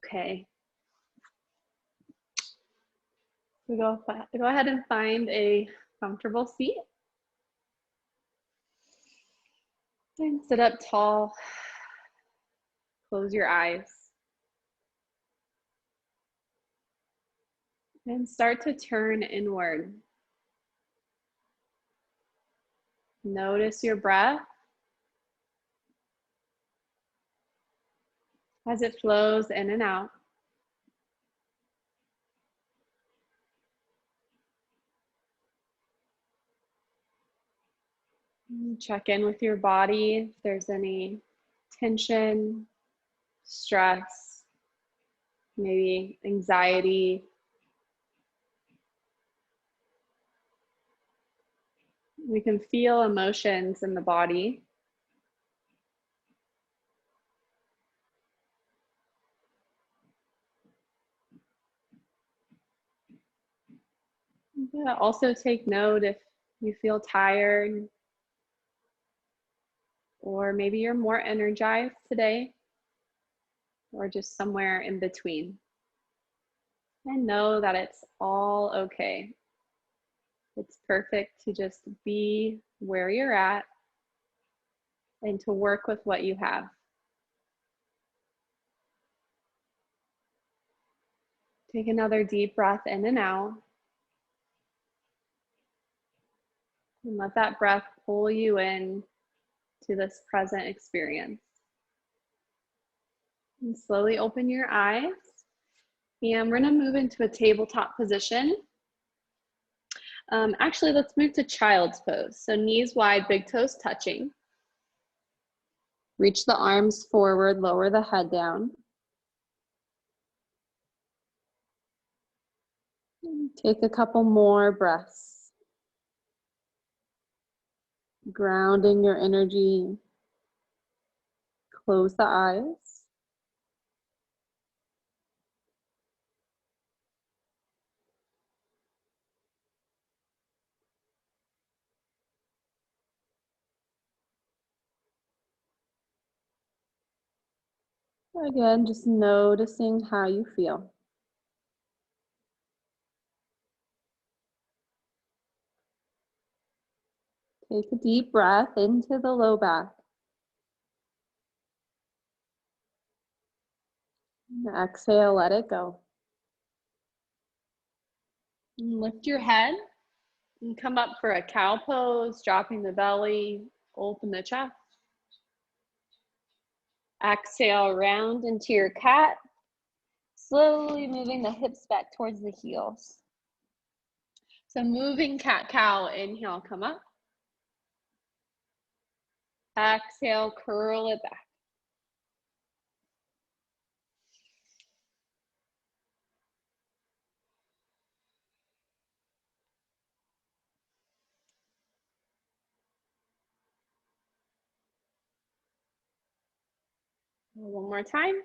Okay. So go ahead and find a comfortable seat. And sit up tall. Close your eyes. And start to turn inward. Notice your breath as it flows in and out. Check in with your body if there's any tension, stress, maybe anxiety. We can feel emotions in the body. Yeah, also take note if you feel tired or maybe you're more energized today or just somewhere in between. And know that it's all okay. It's perfect to just be where you're at and to work with what you have. Take another deep breath in and out. And let that breath pull you in to this present experience. And slowly open your eyes. And we're gonna move into a tabletop position. Actually, let's move to child's pose. So knees wide, big toes touching. Reach the arms forward, lower the head down. Take a couple more breaths. Grounding your energy. Close the eyes. Again, just noticing how you feel. Take a deep breath into the low back. And exhale, let it go. And lift your head and come up for a cow pose, dropping the belly, open the chest. Exhale, round into your cat. Slowly moving the hips back towards the heels. So moving cat-cow, inhale, come up. Exhale, curl it back. One more time.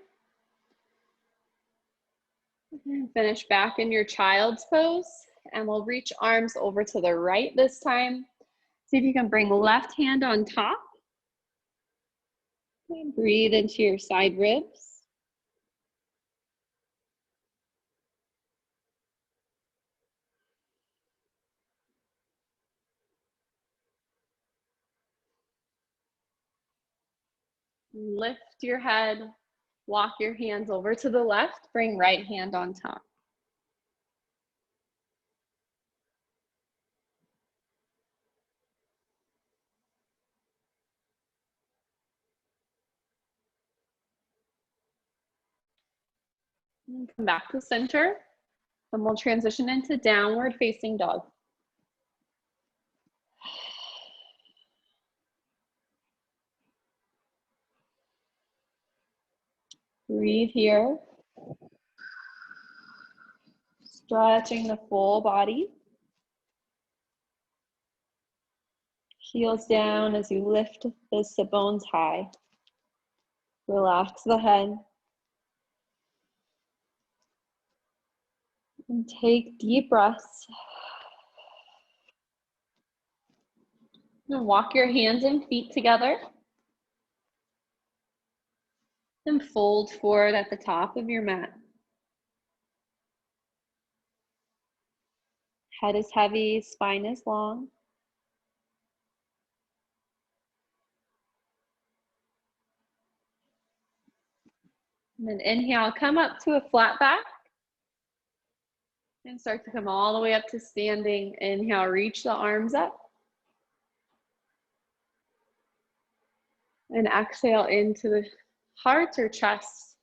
And finish back in your child's pose. And we'll reach arms over to the right this time. See if you can bring left hand on top. And breathe into your side ribs. Lift your head, walk your hands over to the left, bring right hand on top. And come back to center, and we'll transition into downward facing dog. Breathe here. Stretching the full body. Heels down as you lift the sit bones high. Relax the head. And take deep breaths. And walk your hands and feet together. Then fold forward at the top of your mat. Head is heavy, spine is long. And then inhale, come up to a flat back. And start to come all the way up to standing. Inhale, reach the arms up. And exhale into the heart or chest.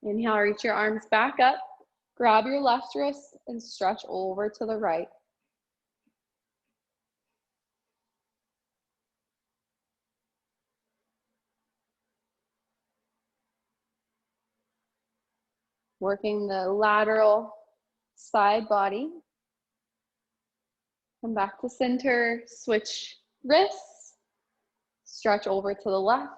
Inhale, reach your arms back up. Grab your left wrist and stretch over to the right. Working the lateral side body. Come back to center, switch wrists, stretch over to the left.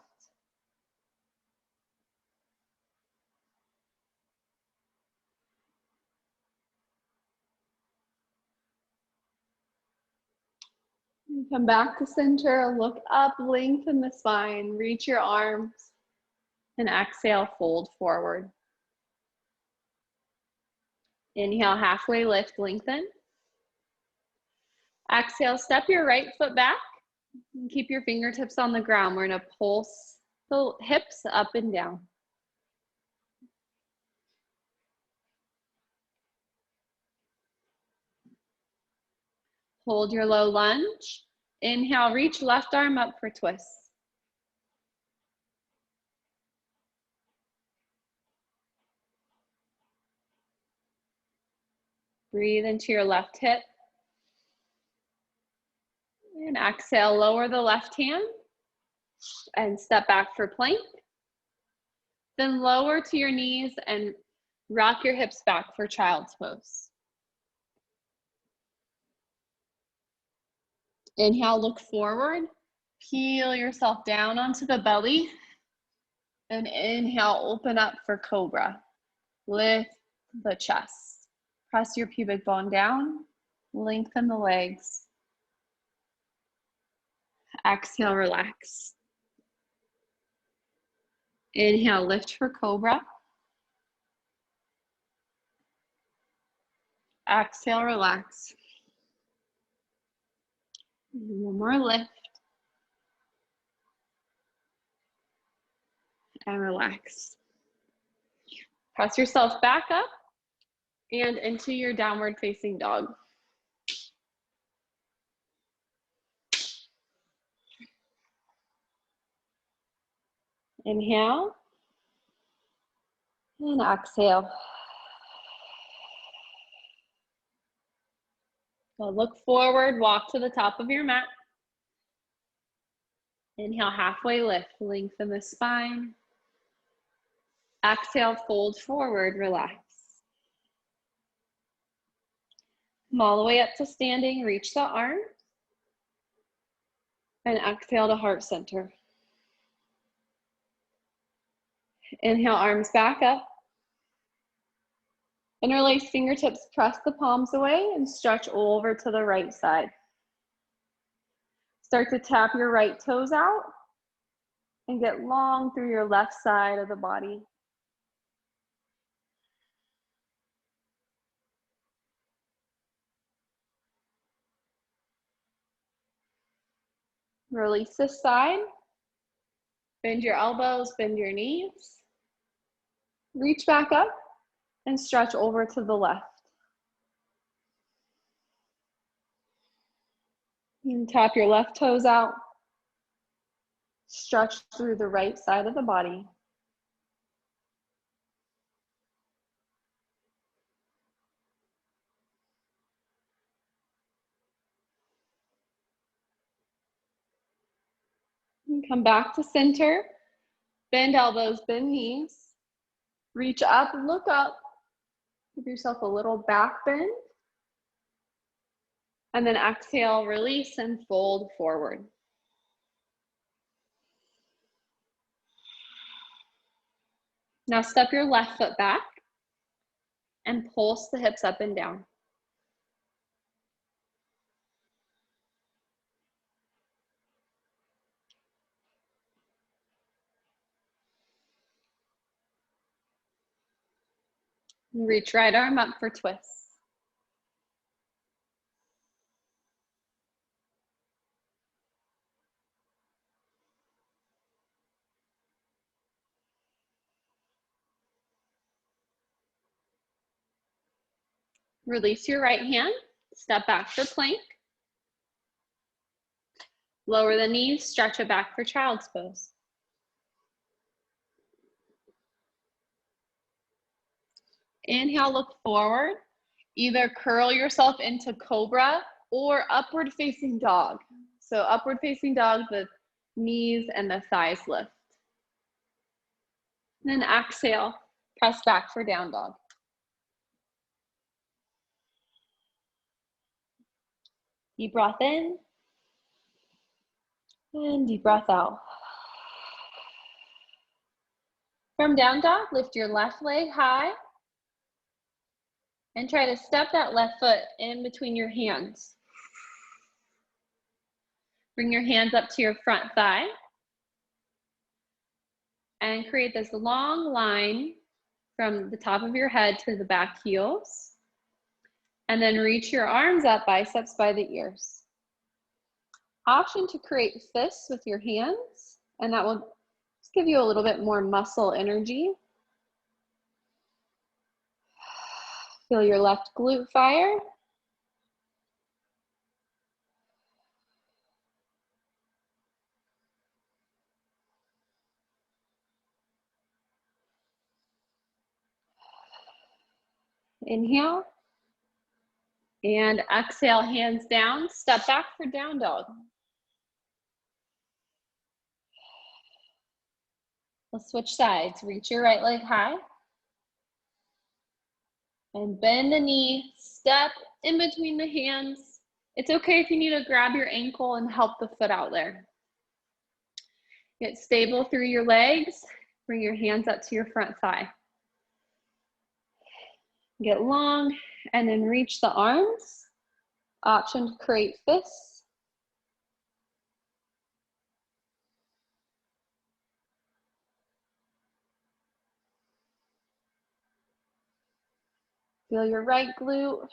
And come back to center, look up, lengthen the spine, reach your arms, and exhale, fold forward. Inhale, halfway lift, lengthen. Exhale, step your right foot back and keep your fingertips on the ground. We're gonna pulse the hips up and down. Hold your low lunge. Inhale, reach left arm up for twists. Breathe into your left hip. And exhale, lower the left hand and step back for plank. Then lower to your knees and rock your hips back for child's pose. Inhale, look forward. Peel yourself down onto the belly. And inhale, open up for cobra. Lift the chest. Press your pubic bone down. Lengthen the legs. Exhale, relax. Inhale, lift for cobra. Exhale, relax. One more lift. And relax. Press yourself back up and into your downward facing dog. Inhale and exhale. So look forward, walk to the top of your mat. Inhale, halfway lift, lengthen the spine. Exhale, fold forward, relax. Come all the way up to standing, reach the arms. And exhale to heart center. Inhale, arms back up. Interlace fingertips, press the palms away and stretch over to the right side. Start to tap your right toes out and get long through your left side of the body. Release this side. Bend your elbows, bend your knees. Reach back up and stretch over to the left. And tap your left toes out. Stretch through the right side of the body. And come back to center. Bend elbows, bend knees. Reach up, look up. Give yourself a little back bend. And then exhale, release and fold forward. Now step your left foot back and pulse the hips up and down. Reach right arm up for twists. Release your right hand, step back for plank. Lower the knees, stretch it back for child's pose. Inhale, look forward. Either curl yourself into cobra or upward facing dog. So upward facing dog, the knees and the thighs lift. Then exhale, press back for down dog. Deep breath in and deep breath out. From down dog, lift your left leg high and try to step that left foot in between your hands. Bring your hands up to your front thigh and create this long line from the top of your head to the back heels. And then reach your arms up, biceps by the ears. Option to create fists with your hands, and that will just give you a little bit more muscle energy. Feel your left glute fire. Inhale. And exhale, hands down, step back for down dog. Let's switch sides. Reach your right leg high. And bend the knee, step in between the hands. It's okay if you need to grab your ankle and help the foot out there. Get stable through your legs. Bring your hands up to your front thigh. Get long and then reach the arms. Option to create fists. Feel your right glute.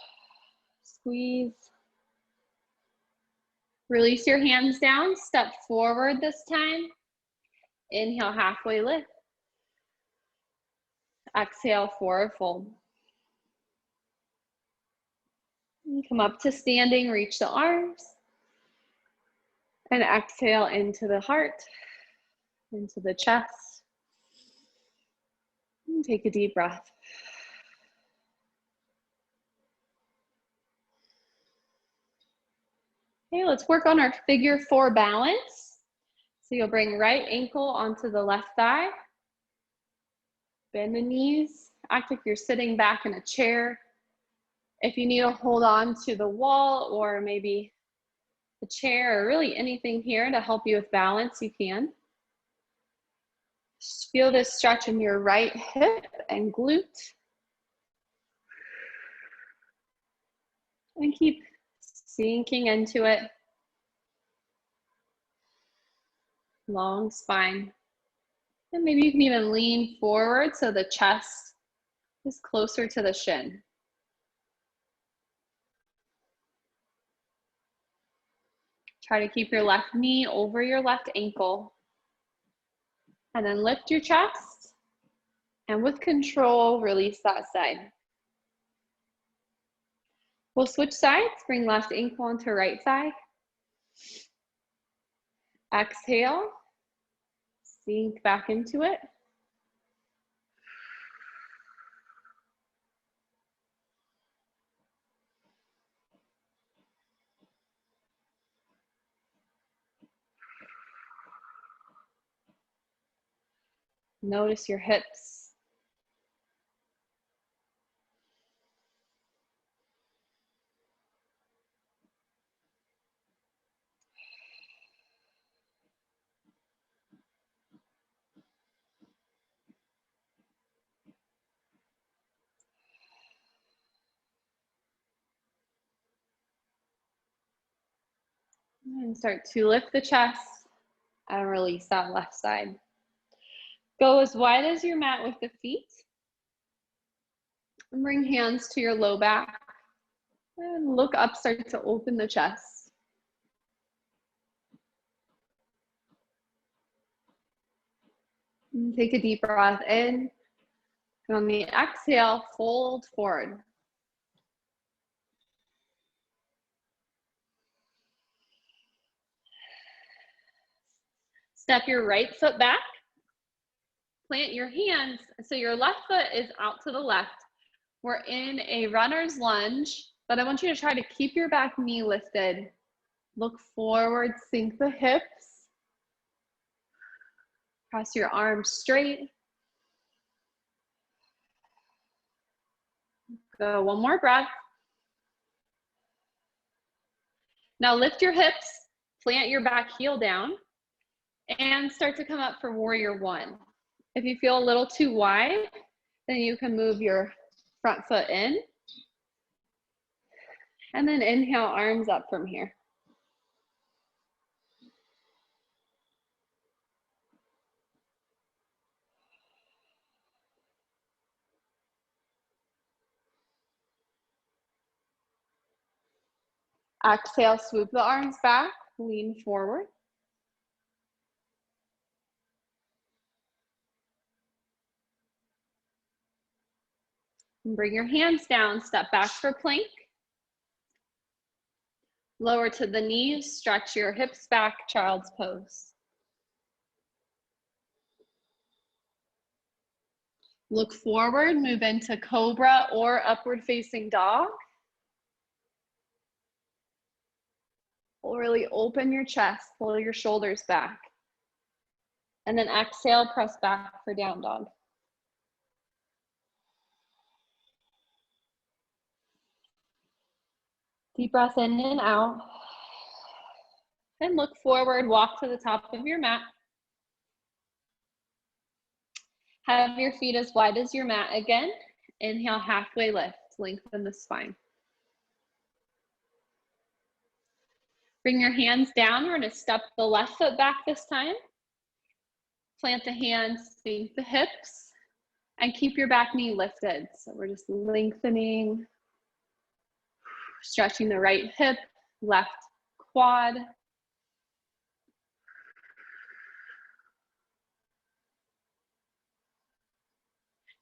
Squeeze. Release your hands down. Step forward this time. Inhale, halfway lift. Exhale, forward fold. Come up to standing, reach the arms. And exhale into the heart, into the chest. And take a deep breath. Okay, let's work on our figure 4 balance. So you'll bring right ankle onto the left thigh. Bend the knees. Act like you're sitting back in a chair. If you need to hold on to the wall or maybe the chair or really anything here to help you with balance, you can. Just feel this stretch in your right hip and glute. And keep sinking into it. Long spine. And maybe you can even lean forward so the chest is closer to the shin. Try to keep your left knee over your left ankle. And then lift your chest. And with control, release that side. We'll switch sides. Bring left ankle onto right thigh. Exhale. Sink back into it. Notice your hips. And start to lift the chest and release that left side. Go as wide as your mat with the feet. And bring hands to your low back. And look up, start to open the chest. And take a deep breath in. And on the exhale, fold forward. Step your right foot back. Plant your hands so your left foot is out to the left. We're in a runner's lunge, but I want you to try to keep your back knee lifted. Look forward, sink the hips. Cross your arms straight. Go, one more breath. Now lift your hips, plant your back heel down, and start to come up for warrior one. If you feel a little too wide, then you can move your front foot in. And then inhale, arms up from here. Exhale, swoop the arms back, lean forward. And bring your hands down, step back for plank. Lower to the knees, stretch your hips back, child's pose. Look forward, move into cobra or upward facing dog. Really open your chest, pull your shoulders back. And then exhale, press back for down dog. Deep breath in and out. And look forward, walk to the top of your mat. Have your feet as wide as your mat again. Inhale, halfway lift, lengthen the spine. Bring your hands down. We're gonna step the left foot back this time. Plant the hands, sink the hips, and keep your back knee lifted. So we're just lengthening, stretching the right hip, left quad.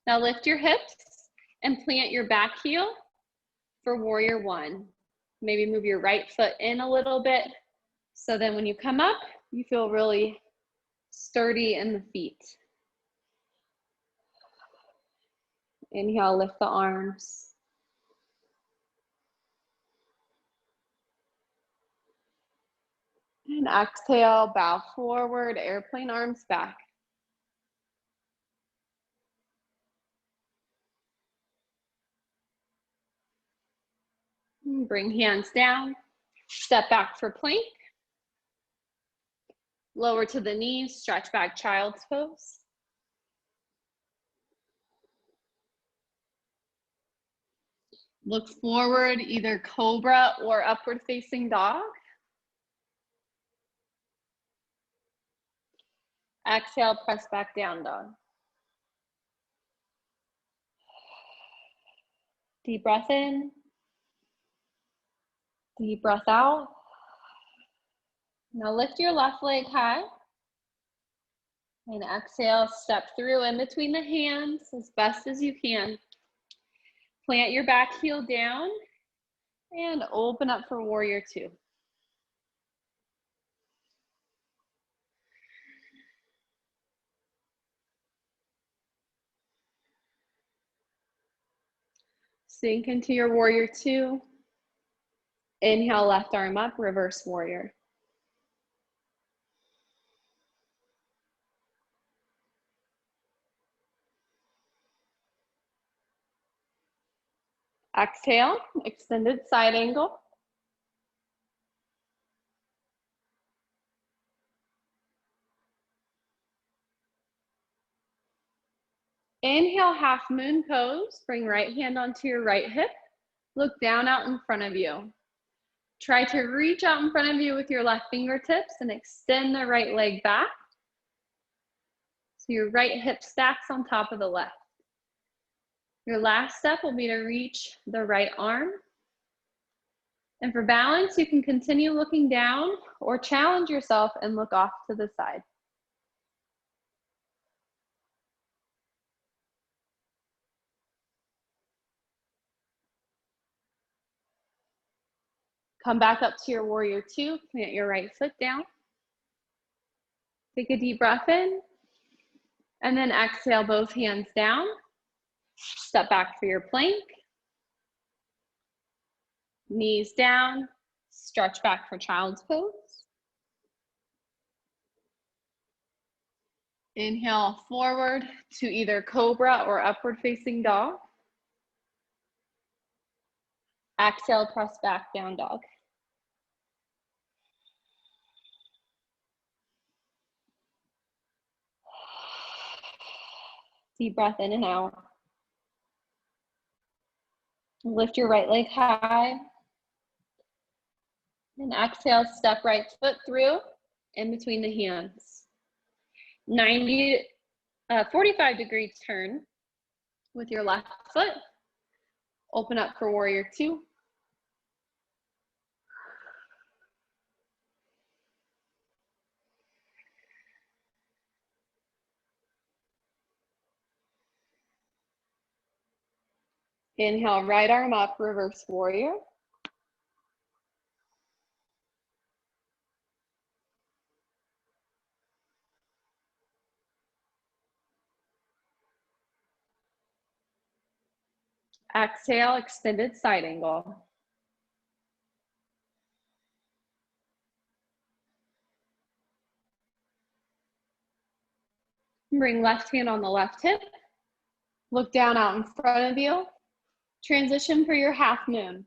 Now lift your hips and plant your back heel for warrior one. Maybe move your right foot in a little bit. So then when you come up, you feel really sturdy in the feet. Inhale, lift the arms. And exhale, bow forward, airplane arms back. Bring hands down, step back for plank. Lower to the knees, stretch back, child's pose. Look forward, either cobra or upward facing dog. Exhale, press back down dog. Deep breath in. Deep breath out. Now lift your left leg high. And exhale, step through in between the hands as best as you can. Plant your back heel down and open up for warrior two. Sink into your warrior two. Inhale, left arm up, reverse warrior. Exhale, extended side angle. Inhale, half moon pose. Bring right hand onto your right hip. Look down out in front of you. Try to reach out in front of you with your left fingertips and extend the right leg back. So your right hip stacks on top of the left. Your last step will be to reach the right arm. And for balance, you can continue looking down or challenge yourself and look off to the side. Come back up to your warrior two, plant your right foot down. Take a deep breath in, and then exhale both hands down. Step back for your plank. Knees down, stretch back for child's pose. Inhale forward to either cobra or upward facing dog. Exhale, press back, down dog. Deep breath in and out. Lift your right leg high. And exhale, step right foot through in between the hands. 45-degree turn with your left foot. Open up for warrior two. Inhale, right arm up, reverse warrior. Exhale, extended side angle. Bring left hand on the left hip. Look down out in front of you. Transition for your half moon.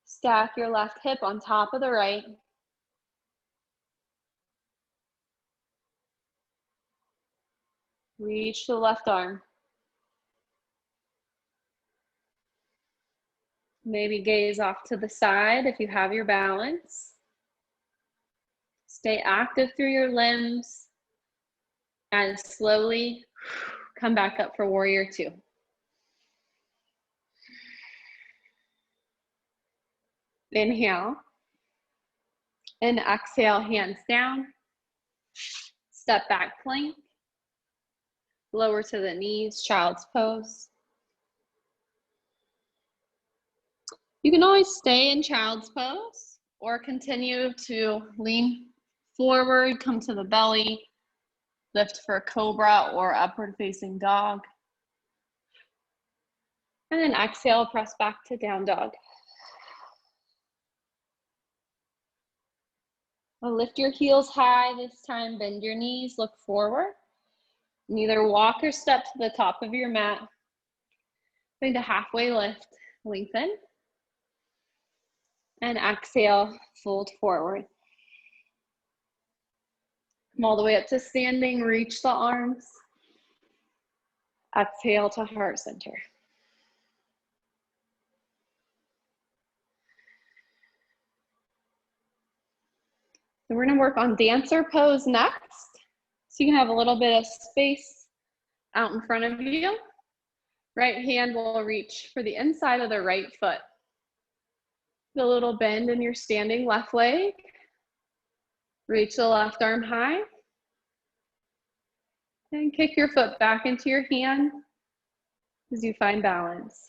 Stack your left hip on top of the right. Reach the left arm. Maybe gaze off to the side if you have your balance. Stay active through your limbs and slowly come back up for warrior two. Inhale and exhale, hands down. Step back plank. Lower to the knees, child's pose. You can always stay in child's pose or continue to lean forward, come to the belly, lift for cobra or upward facing dog. And then exhale, press back to down dog. Well, lift your heels high this time, bend your knees, look forward. And either walk or step to the top of your mat. Find a halfway lift, lengthen. And exhale, fold forward. Come all the way up to standing, reach the arms. Exhale to heart center. So we're gonna work on dancer pose next. So you can have a little bit of space out in front of you. Right hand will reach for the inside of the right foot. The little bend in your standing left leg. Reach the left arm high. And kick your foot back into your hand as you find balance.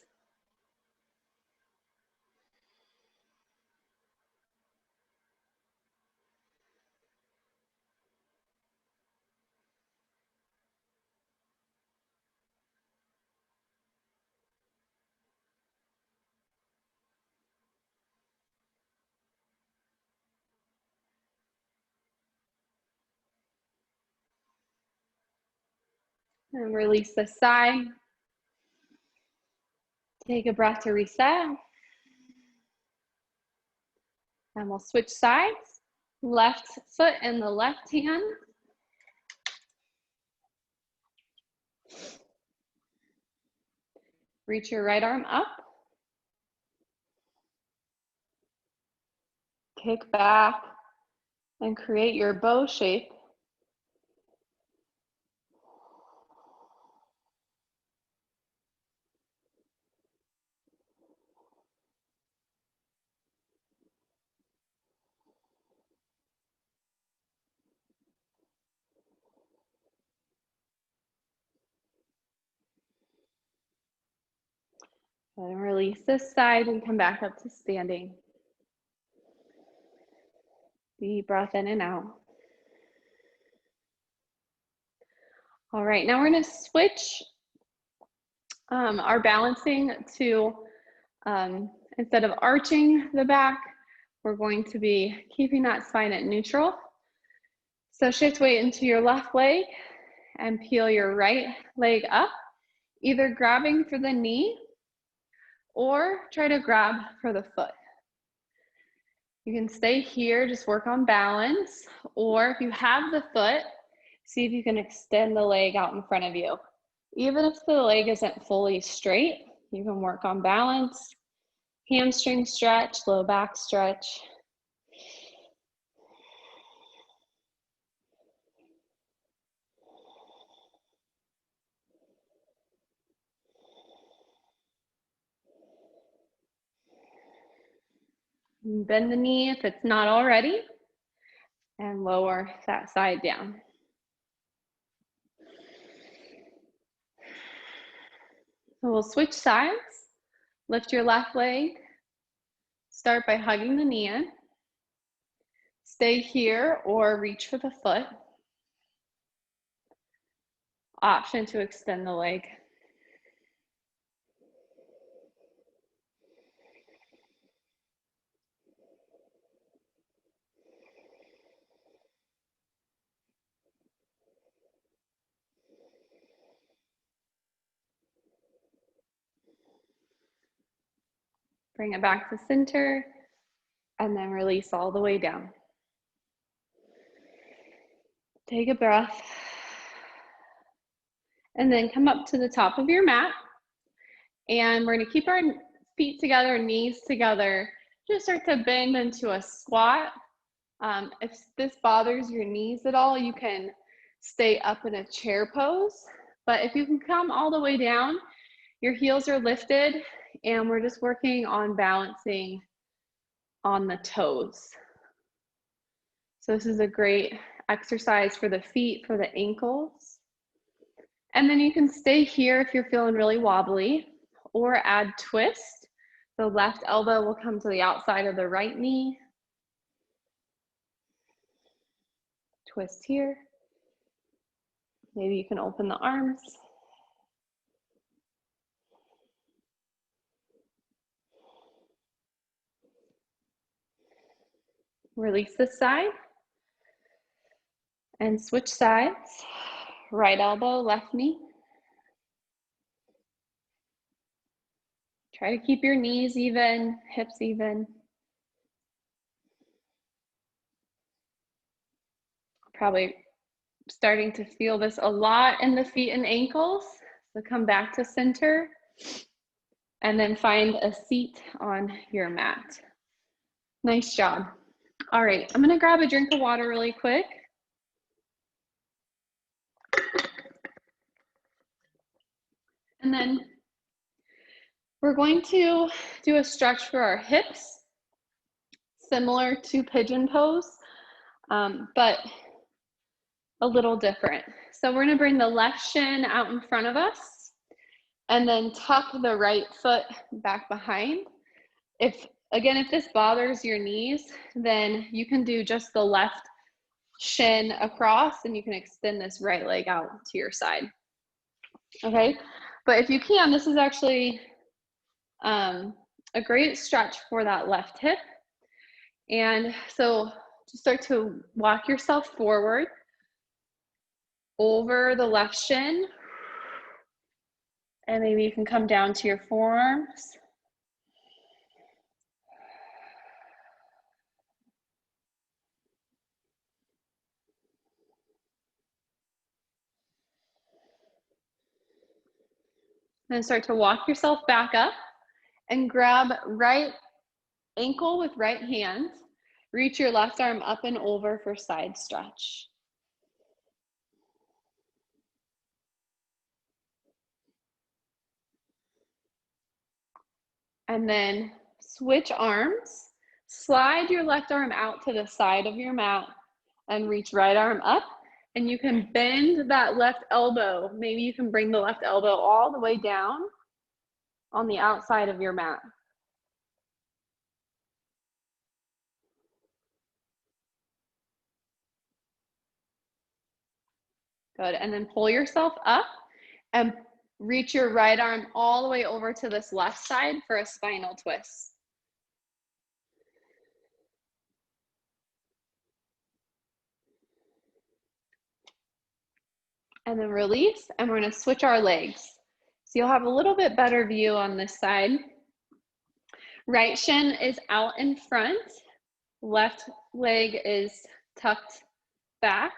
And release the side. Take a breath to reset. And we'll switch sides. Left foot in the left hand. Reach your right arm up. Kick back and create your bow shape And release this side and come back up to standing. Deep breath in and out. All right, now we're going to switch our balancing to, instead of arching the back, we're going to be keeping that spine at neutral. So shift weight into your left leg and peel your right leg up, either grabbing for the knee or try to grab for the foot. You can stay here, just work on balance, or if you have the foot, see if you can extend the leg out in front of you. Even if the leg isn't fully straight, you can work on balance, hamstring stretch, low back stretch. Bend the knee if it's not already, and lower that side down. So we'll switch sides. Lift your left leg. Start by hugging the knee in. Stay here or reach for the foot. Option to extend the leg. Bring it back to center and then release all the way down. Take a breath. And then come up to the top of your mat. And we're going to keep our feet together, knees together. Just start to bend into a squat. If this bothers your knees at all, you can stay up in a chair pose. But if you can come all the way down, your heels are lifted, and we're just working on balancing on the toes. So this is a great exercise for the feet, for the ankles. And then you can stay here if you're feeling really wobbly, or add twist. The left elbow will come to the outside of the right knee. Twist here. Maybe you can open the arms. Release this side. And switch sides. Right elbow, left knee. Try to keep your knees even, hips even. Probably starting to feel this a lot in the feet and ankles. So come back to center and then find a seat on your mat. Nice job. All right, I'm gonna grab a drink of water really quick. And then we're going to do a stretch for our hips, similar to pigeon pose, but a little different. So we're gonna bring the left shin out in front of us and then tuck the right foot back behind. If this bothers your knees, then you can do just the left shin across and you can extend this right leg out to your side. Okay, but if you can, this is actually a great stretch for that left hip. And so just start to walk yourself forward over the left shin. And maybe you can come down to your forearms. Then start to walk yourself back up and grab right ankle with right hand. Reach your left arm up and over for side stretch. And then switch arms. Slide your left arm out to the side of your mat and reach right arm up. And you can bend that left elbow. Maybe you can bring the left elbow all the way down on the outside of your mat. Good, and then pull yourself up and reach your right arm all the way over to this left side for a spinal twist. And then release, and we're gonna switch our legs. So you'll have a little bit better view on this side. Right shin is out in front, left leg is tucked back.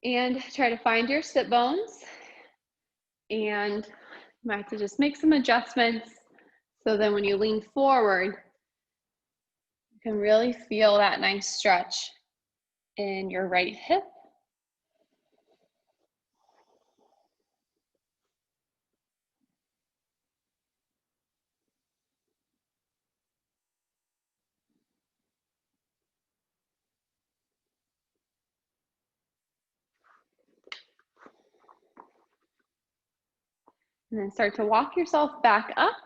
And try to find your sit bones. And you might have to just make some adjustments so then when you lean forward, you can really feel that nice stretch in your right hip. And then start to walk yourself back up,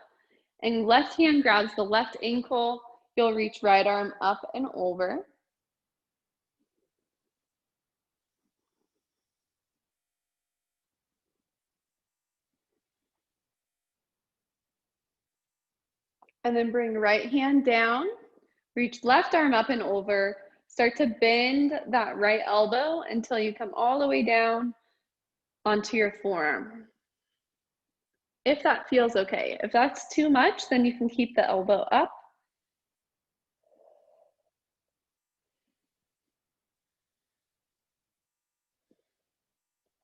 and left hand grabs the left ankle. You'll reach right arm up and over. And then bring right hand down, reach left arm up and over. Start to bend that right elbow until you come all the way down onto your forearm. If that feels okay. If that's too much, then you can keep the elbow up.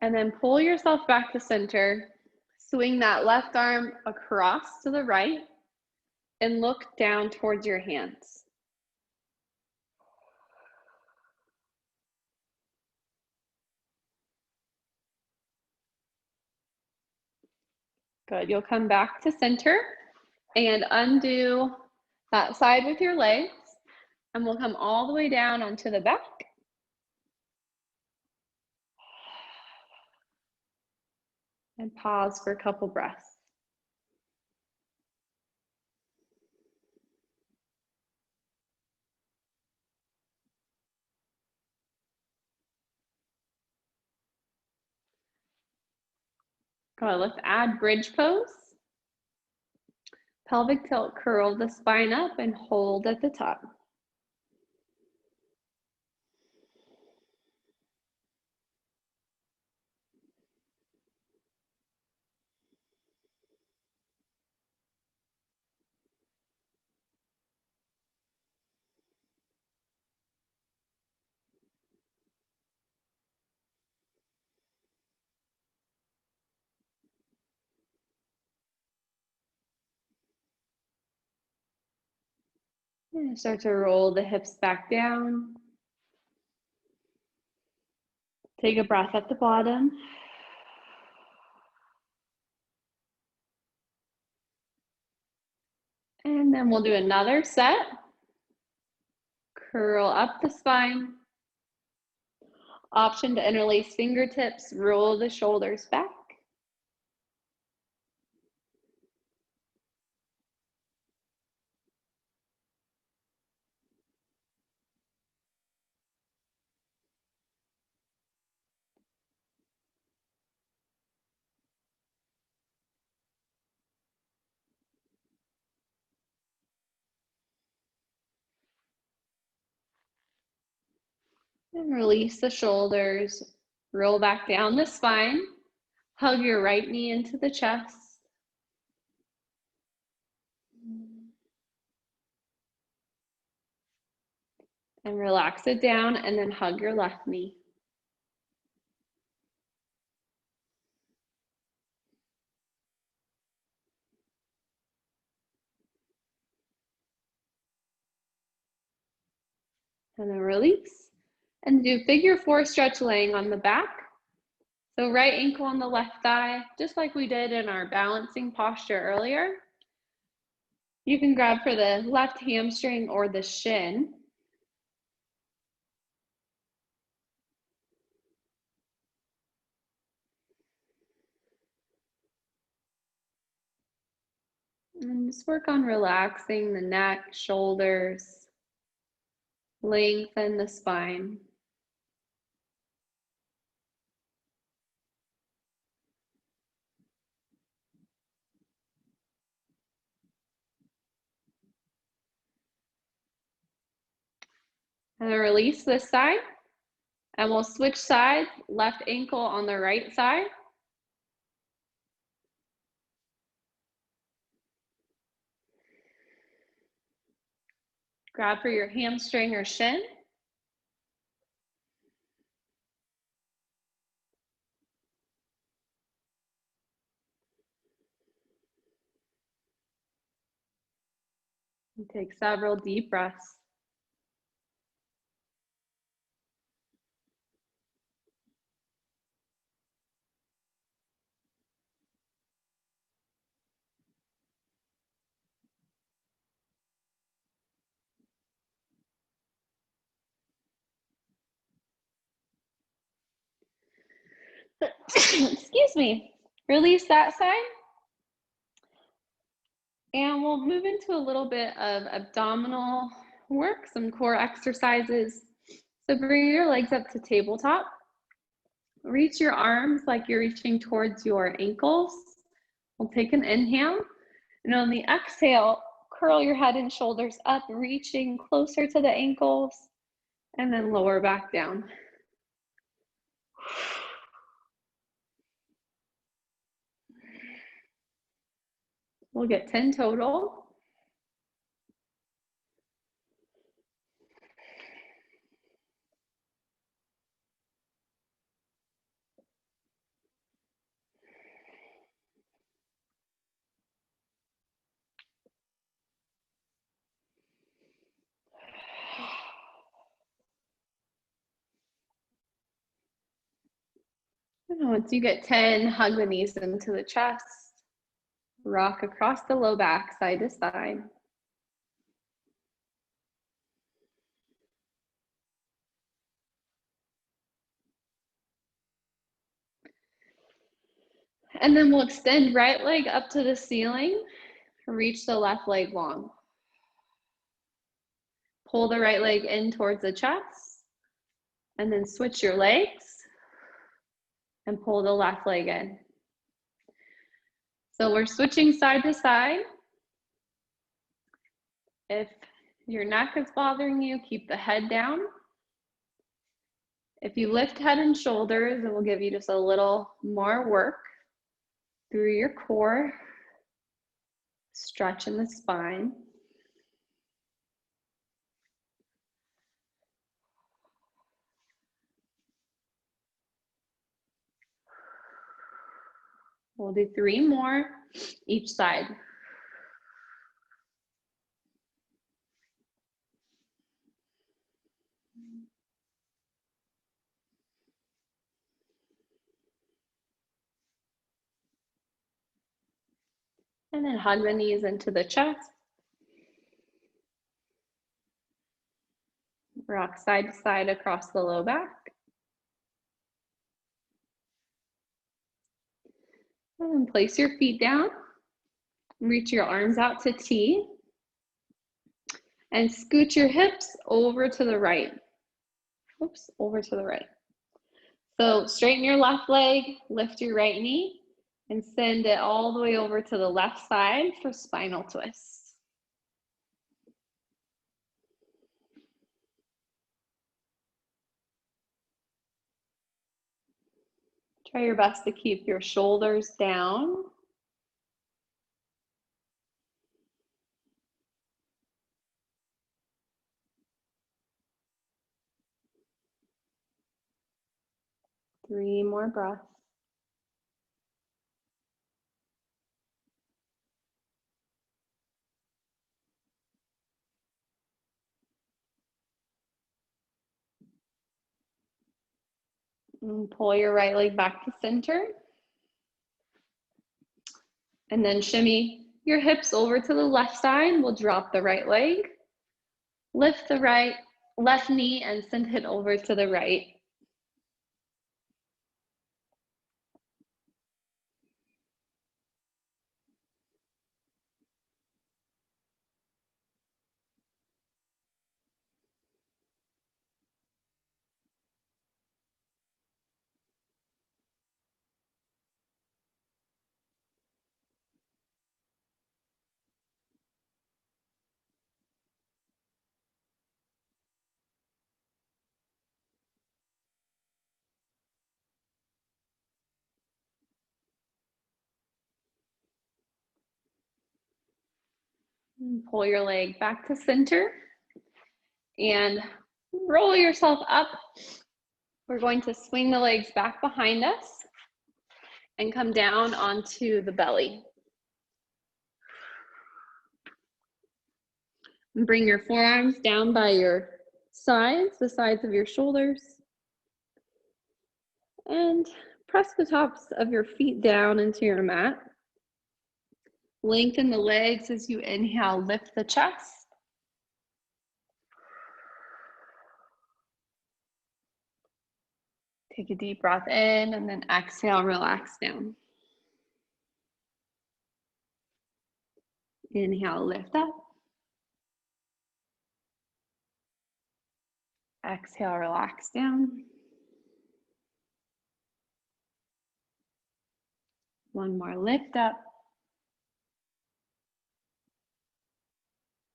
And then pull yourself back to center. Swing that left arm across to the right and look down towards your hands. Good, you'll come back to center and undo that side with your legs, and we'll come all the way down onto the back. And pause for a couple breaths. Good, let's add bridge pose. Pelvic tilt, curl the spine up and hold at the top. And start to roll the hips back down. Take a breath at the bottom. And then we'll do another set. Curl up the spine. Option to interlace fingertips, roll the shoulders back. And release the shoulders, roll back down the spine, hug your right knee into the chest. And relax it down, and then hug your left knee. And then release. And do figure four stretch laying on the back. So right ankle on the left thigh, just like we did in our balancing posture earlier. You can grab for the left hamstring or the shin. And just work on relaxing the neck, shoulders, lengthen the spine. And then release this side. And we'll switch sides, left ankle on the right side. Grab for your hamstring or shin. And take several deep breaths. Excuse me. Release that side. And we'll move into a little bit of abdominal work, some core exercises. So bring your legs up to tabletop. Reach your arms like you're reaching towards your ankles. We'll take an inhale. And on the exhale, curl your head and shoulders up, reaching closer to the ankles, and then lower back down. We'll get 10 total. And once you get 10, hug the knees into the chest. Rock across the low back, side to side. And then we'll extend right leg up to the ceiling. Reach the left leg long. Pull the right leg in towards the chest. And then switch your legs. And pull the left leg in. So we're switching side to side. If your neck is bothering you, keep the head down. If you lift head and shoulders, it will give you just a little more work through your core, stretch in the spine. We'll do 3 more each side. And then hug the knees into the chest. Rock side to side across the low back. And then place your feet down. Reach your arms out to T. And scoot your hips over to the right. Oops, over to the right. So straighten your left leg, lift your right knee, and send it all the way over to the left side for spinal twist. Try your best to keep your shoulders down. Three more breaths. And pull your right leg back to center. And then shimmy your hips over to the left side. We'll drop the right leg. Lift the left knee and send it over to the right. And pull your leg back to center and roll yourself up. We're going to swing the legs back behind us and come down onto the belly. And bring your forearms down by your sides, the sides of your shoulders. And press the tops of your feet down into your mat. Lengthen the legs as you inhale, lift the chest. Take a deep breath in and then exhale, relax down. Inhale, lift up. Exhale, relax down. One more, lift up.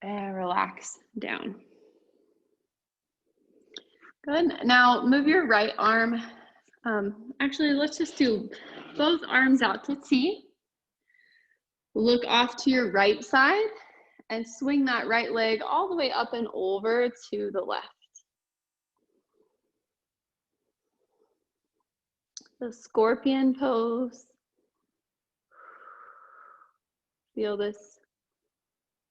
And relax down. Good. Now move your right arm. Actually, let's just do both arms out to T. Look off to your right side and swing that right leg all the way up and over to the left. The scorpion pose. Feel this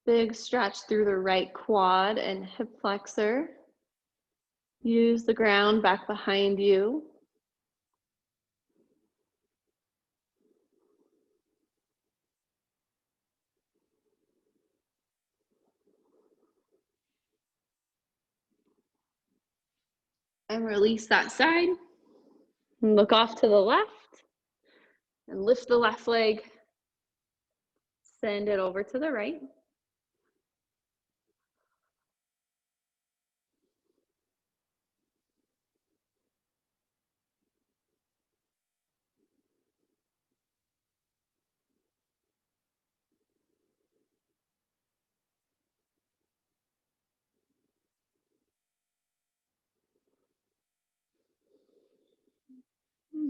big stretch through the right quad and hip flexor. Use the ground back behind you. And release that side. And look off to the left. And lift the left leg. Send it over to the right.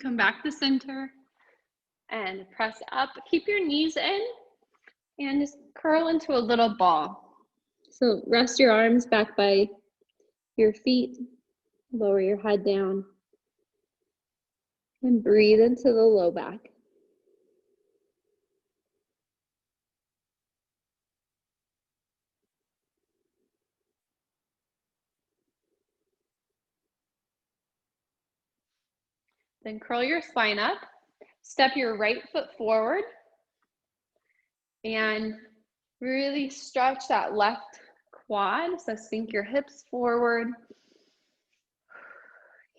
Come back to center and press up. Keep your knees in and just curl into a little ball. So rest your arms back by your feet, lower your head down, and breathe into the low back. Then curl your spine up, step your right foot forward, and really stretch that left quad. So sink your hips forward.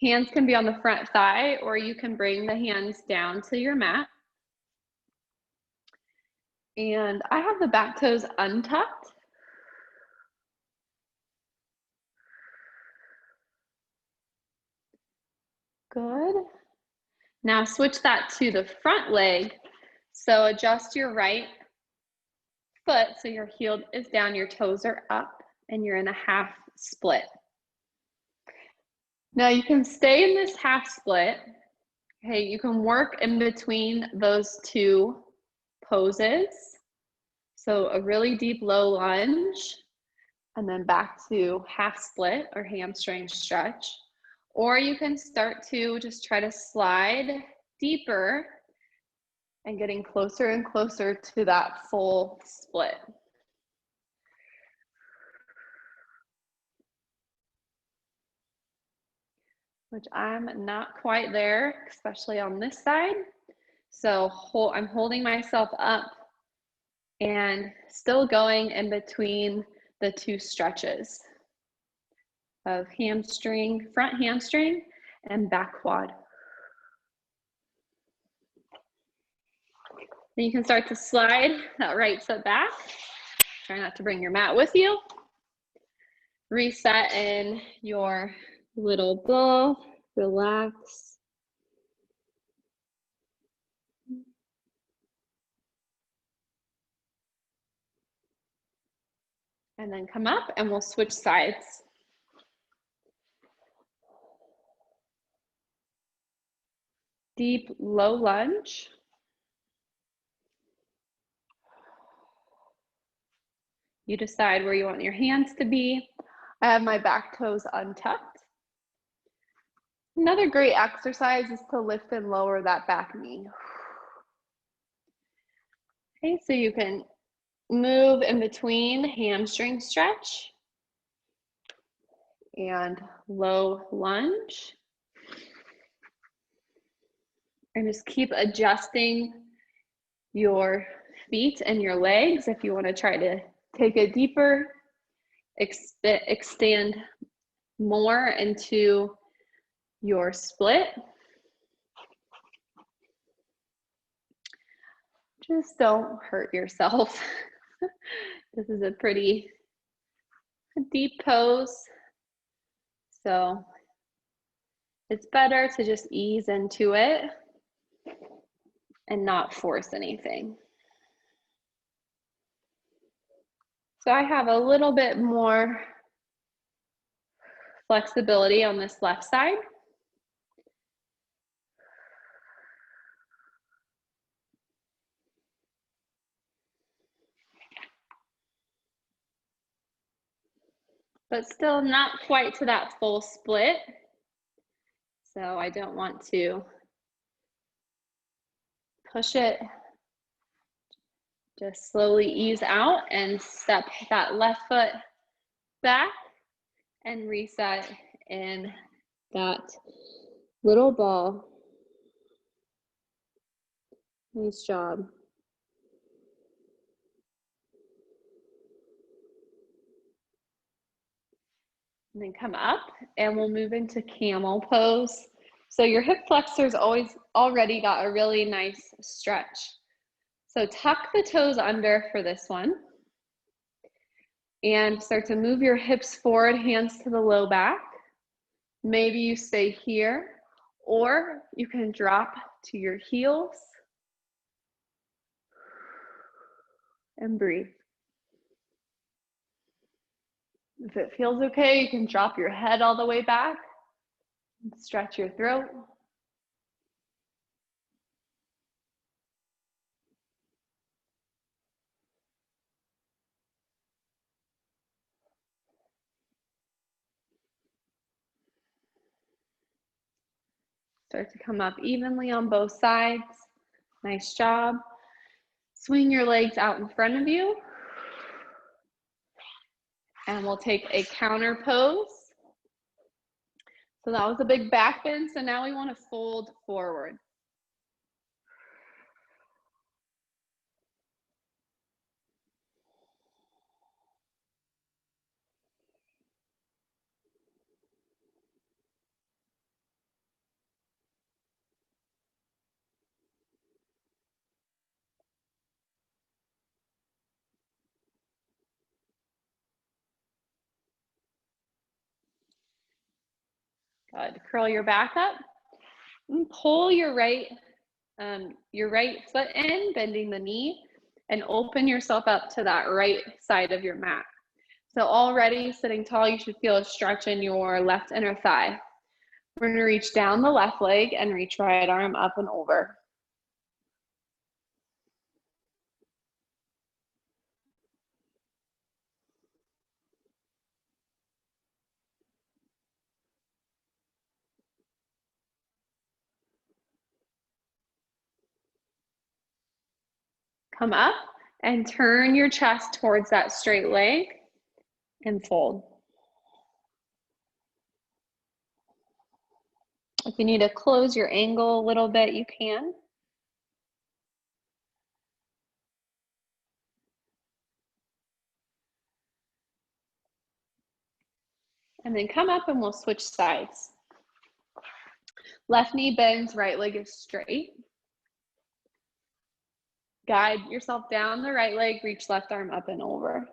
Hands can be on the front thigh, or you can bring the hands down to your mat. And I have the back toes untucked. Good. Now switch that to the front leg. So adjust your right foot so your heel is down, your toes are up, and you're in a half split. Now you can stay in this half split. Okay, you can work in between those two poses. So a really deep low lunge, and then back to half split or hamstring stretch. Or you can start to just try to slide deeper and getting closer and closer to that full split. Which I'm not quite there, especially on this side. So I'm holding myself up and still going in between the two stretches of hamstring, front hamstring and back quad. Then you can start to slide that right foot back. Try not to bring your mat with you. Reset in your little ball, relax. And then come up and we'll switch sides. Deep low lunge. You decide where you want your hands to be. I have my back toes untucked. Another great exercise is to lift and lower that back knee. Okay, so you can move in between hamstring stretch and low lunge. And just keep adjusting your feet and your legs if you want to try to take it deeper, extend more into your split. Just don't hurt yourself. This is a pretty deep pose, so it's better to just ease into it and not force anything. So I have a little bit more flexibility on this left side. But still not quite to that full split. So I don't want to push it. Just slowly ease out and step that left foot back and reset in that little ball. Nice job. And then come up and we'll move into camel pose. So your hip flexors already got a really nice stretch. So tuck the toes under for this one. And start to move your hips forward, hands to the low back. Maybe you stay here, or you can drop to your heels and breathe. If it feels okay, you can drop your head all the way back and stretch your throat. Start to come up evenly on both sides. Nice job. Swing your legs out in front of you. And we'll take a counter pose. So that was a big back bend. So now we want to fold forward. Good. Curl your back up and pull your right foot in, bending the knee, and open yourself up to that right side of your mat. So already sitting tall, you should feel a stretch in your left inner thigh. We're going to reach down the left leg and reach right arm up and over. Come up and turn your chest towards that straight leg and fold. If you need to close your angle a little bit, you can. And then come up and we'll switch sides. Left knee bends, right leg is straight. Guide yourself down the right leg, reach left arm up and over.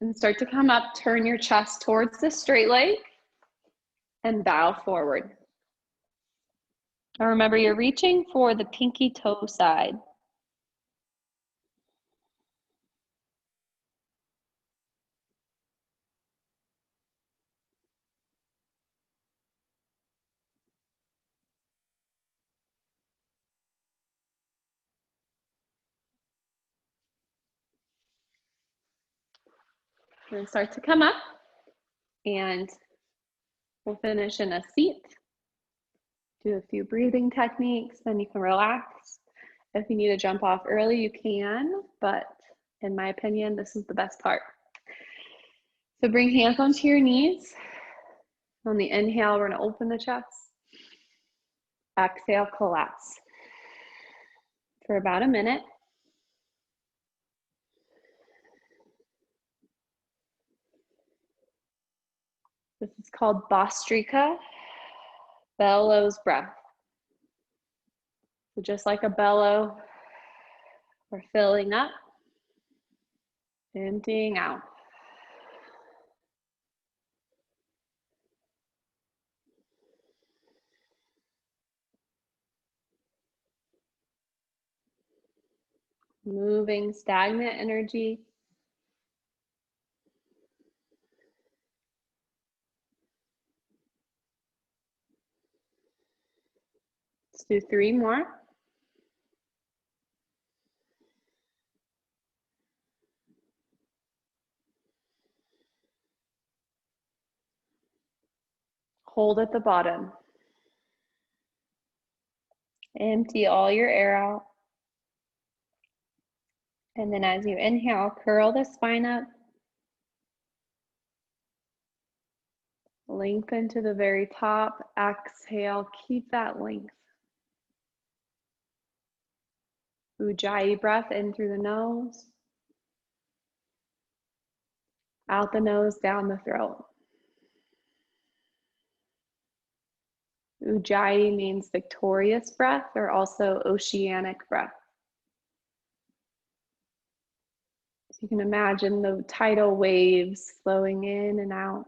And start to come up, turn your chest towards the straight leg and bow forward. Now remember, you're reaching for the pinky toe side. We're going to start to come up, and we'll finish in a seat. Do a few breathing techniques, then you can relax. If you need to jump off early, you can, but in my opinion, this is the best part. So bring hands onto your knees. On the inhale, we're going to open the chest. Exhale, collapse. For about a minute. This is called Bhastrika, bellows breath. So just like a bellow, we're filling up, emptying out. Moving stagnant energy. Let's do 3 more. Hold at the bottom. Empty all your air out. And then as you inhale, curl the spine up. Lengthen to the very top. Exhale, keep that length. Ujjayi breath in through the nose. Out the nose, down the throat. Ujjayi means victorious breath, or also oceanic breath. So you can imagine the tidal waves flowing in and out.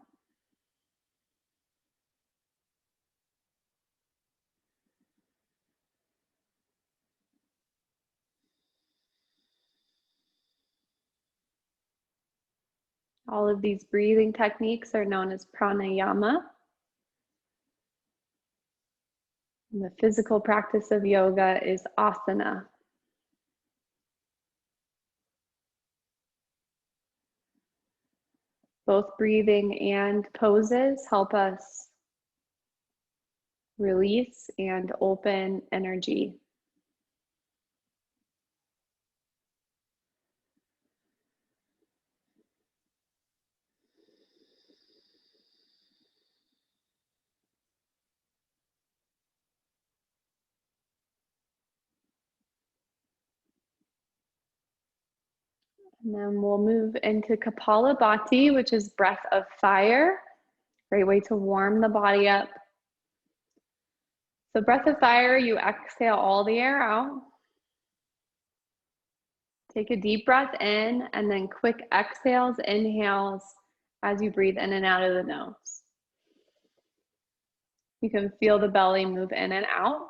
All of these breathing techniques are known as pranayama. And the physical practice of yoga is asana. Both breathing and poses help us release and open energy. And then we'll move into Kapalabhati, which is breath of fire. Great way to warm the body up. So breath of fire, you exhale all the air out. Take a deep breath in, and then quick exhales, inhales as you breathe in and out of the nose. You can feel the belly move in and out.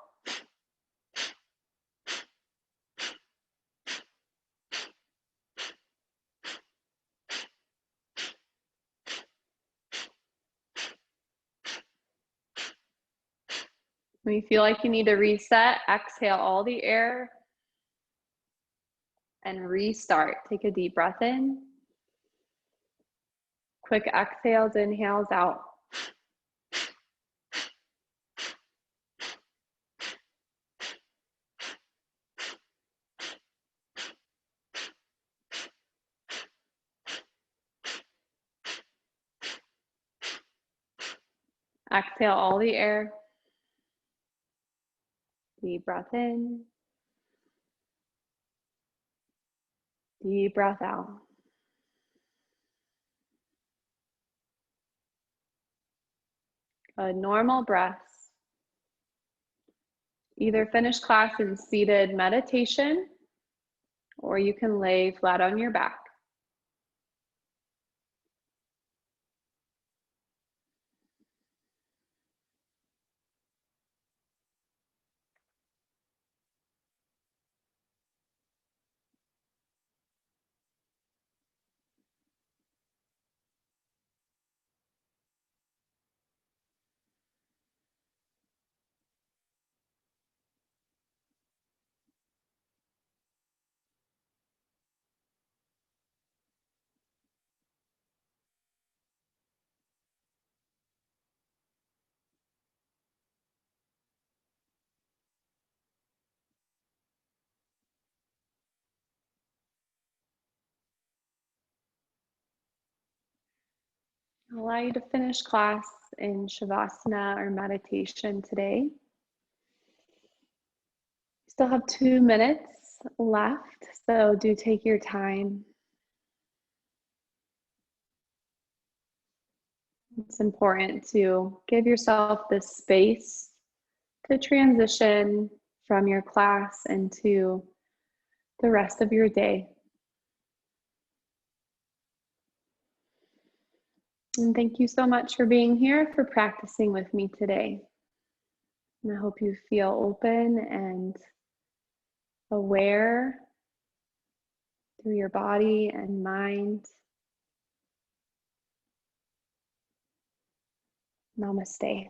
When you feel like you need to reset, exhale all the air and restart. Take a deep breath in. Quick exhales, inhales out. Exhale all the air. Deep breath in. Deep breath out. Good, normal breaths. Either finish class in seated meditation, or you can lay flat on your back. Allow you to finish class in Shavasana or meditation today. Still have 2 minutes left, so do take your time. It's important to give yourself this space to transition from your class into the rest of your day. And thank you so much for being here, for practicing with me today. And I hope you feel open and aware through your body and mind. Namaste.